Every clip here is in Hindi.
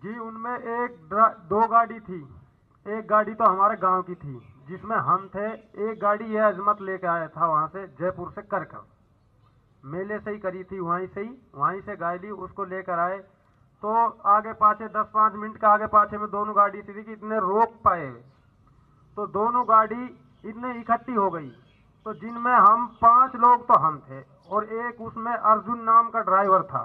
जी उनमें दो गाड़ी थी। एक गाड़ी तो हमारे गांव की थी जिसमें हम थे। एक गाड़ी यह अजमत लेके आया था वहां से, जयपुर से कर मेले से ही करी थी, वहीं से गाय ली, उसको लेकर आए। तो आगे पाछे 10-5 मिनट का आगे पाछे में दोनों गाड़ी थी कि इतने रोक पाए, तो दोनों गाड़ी इतने इकट्ठी हो गई। तो जिनमें हम 5 लोग तो हम थे और एक उसमें अर्जुन नाम का ड्राइवर था।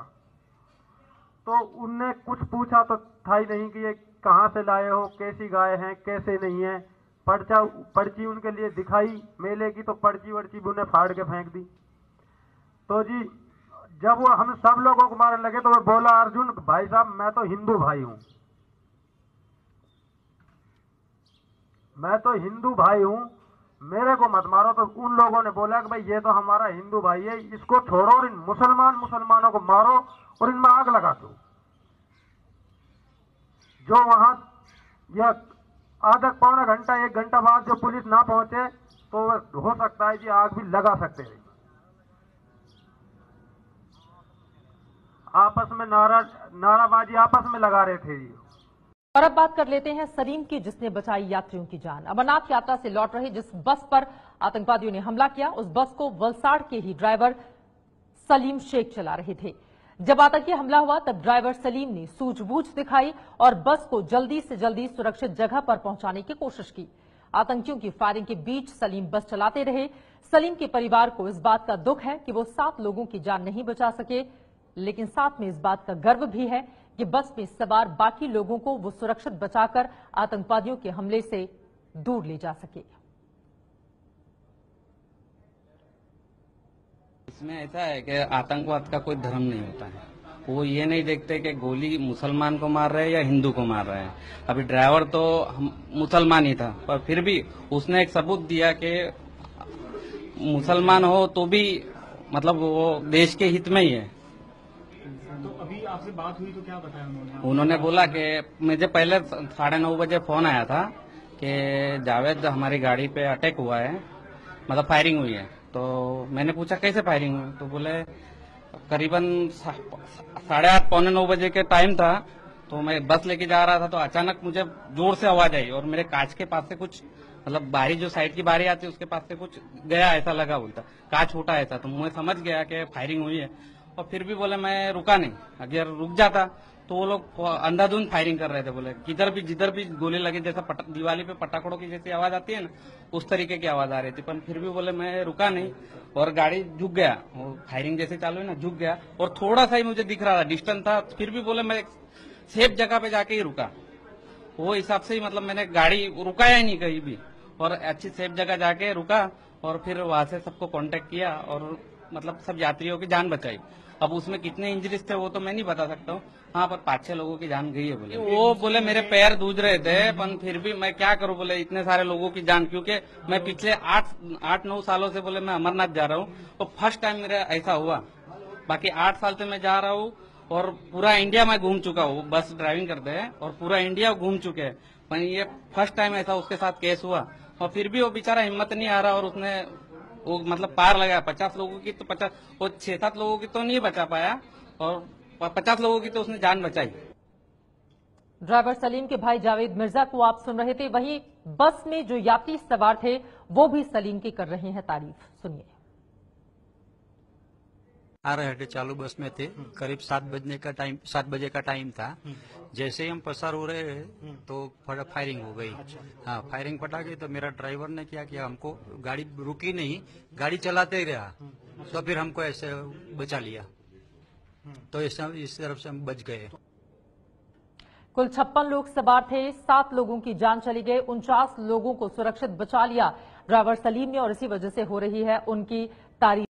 तो उनने कुछ पूछा तो था ही नहीं कि ये कहाँ से लाए हो, कैसी गाय हैं, कैसे नहीं है। पर्ची उनके लिए दिखाई मेले की, तो पर्ची वर्ची भी उन्हें फाड़ के फेंक दी। तो जी जब वो हम सब लोगों को मारने लगे तो वो बोला, अर्जुन भाई साहब मैं तो हिंदू भाई हूं, मैं तो हिंदू भाई हूं, मेरे को मत मारो। तो उन लोगों ने बोला कि भाई ये तो हमारा हिंदू भाई है, इसको छोड़ो और इन मुसलमानों को मारो और इनमें आग लगा दो। जो वहां यह आधा पौना घंटा 1 घंटा बाद जो पुलिस ना पहुंचे तो हो सकता है कि आग भी लगा सकते हैं। आपस में नाराबाजी आपस में लगा रहे थे। और अब बात कर लेते हैं सलीम की, जिसने बचाई यात्रियों की जान। अमरनाथ यात्रा से लौट रहे जिस बस पर आतंकवादियों ने हमला किया, उस बस को वलसाड़ के ही ड्राइवर सलीम शेख चला रहे थे। जब आतंकी हमला हुआ तब ड्राइवर सलीम ने सूझबूझ दिखाई और बस को जल्दी से जल्दी सुरक्षित जगह पर पहुंचाने की कोशिश की। आतंकियों की फायरिंग के बीच सलीम बस चलाते रहे। सलीम के परिवार को इस बात का दुख है कि वो 7 लोगों की जान नहीं बचा सके, लेकिन साथ में इस बात का गर्व भी है कि बस में सवार बाकी लोगों को वो सुरक्षित बचाकर आतंकवादियों के हमले से दूर ले जा सके। इसमें ऐसा है कि आतंकवाद का कोई धर्म नहीं होता है। वो ये नहीं देखते कि गोली मुसलमान को मार रहे हैं या हिंदू को मार रहे हैं। अभी ड्राइवर तो मुसलमान ही था, पर फिर भी उसने एक सबूत दिया कि मुसलमान हो तो भी मतलब वो देश के हित में ही है। तो अभी आपसे बात हुई तो क्या बताया उन्होंने बोला कि मुझे पहले 9:30 बजे फोन आया था कि जावेद हमारी गाड़ी पे अटैक हुआ है, मतलब फायरिंग हुई है। तो मैंने पूछा कैसे फायरिंग हुई, तो बोले करीबन 8:30 पौने 9 बजे के टाइम था। तो मैं बस लेके जा रहा था तो अचानक मुझे जोर से आवाज आई और मेरे कांच के पास से कुछ, मतलब बारी जो साइड की बारी आती है उसके पास से कुछ गया, ऐसा लगा, उल्टा कांच फूटा ऐसा। तो मैं समझ गया कि फायरिंग हुई है। और फिर भी बोले मैं रुका नहीं, अगर रुक जाता तो वो लोग अंधाधुंध फायरिंग कर रहे थे। बोले जिधर भी गोली लगी, जैसा दिवाली पे पटाखों की जैसी आवाज आती है ना, उस तरीके की आवाज आ रही थी। पर फिर भी बोले मैं रुका नहीं और गाड़ी झुक गया। वो फायरिंग जैसे चालू है ना, झुक गया और थोड़ा सा ही मुझे दिख रहा था, डिस्टेंस था। फिर भी बोले मैं सेफ जगह पे जाके ही रुका। वो हिसाब से ही मतलब मैंने गाड़ी रुकाया ही नहीं कहीं भी और अच्छी सेफ जगह जाके रुका और फिर वहां से सबको कांटेक्ट किया और मतलब सब यात्रियों की जान बचाई। अब उसमें कितने इंजरीज थे वो तो मैं नहीं बता सकता हूँ। हाँ, पर 5-6 लोगों की जान गई है। बोले वो बोले मेरे पैर दूज रहे थे, पर फिर भी मैं क्या करूँ, बोले इतने सारे लोगों की जान, क्योंकि मैं पिछले 8-9 सालों से बोले मैं अमरनाथ जा रहा हूँ, तो फर्स्ट टाइम मेरा ऐसा हुआ। बाकी 8 साल से मैं जा रहा हूँ और पूरा इंडिया मैं घूम चुका हूँ, बस ड्राइविंग करते हैं और पूरा इंडिया घूम चुके हैं, पर ये फर्स्ट टाइम ऐसा उसके साथ केस हुआ। और फिर भी वो बेचारा हिम्मत नहीं आ रहा और उसने वो मतलब पार लगाया। 50 लोगों की तो 50, वो 6-7 लोगों की तो नहीं बचा पाया और 50 लोगों की तो उसने जान बचाई। ड्राइवर सलीम के भाई जावेद मिर्जा को आप सुन रहे थे। वहीं बस में जो यात्री सवार थे वो भी सलीम की कर रहे हैं तारीफ। सुनिए। आ रहे थे, चालू बस में थे, करीब 7 बजे का टाइम था। जैसे ही हम पसार हो रहे तो फायरिंग हो गई। हाँ, फायरिंग पटा गई तो मेरा ड्राइवर ने क्या किया, हमको गाड़ी रुकी नहीं, गाड़ी चलाते ही रहा, तो फिर हमको ऐसे बचा लिया। तो इस तरफ से हम बच गए। कुल 56 लोग सवार थे, 7 लोगों की जान चली गई, 49 लोगों को सुरक्षित बचा लिया ड्राइवर सलीम ने और इसी वजह से हो रही है उनकी तारीफ।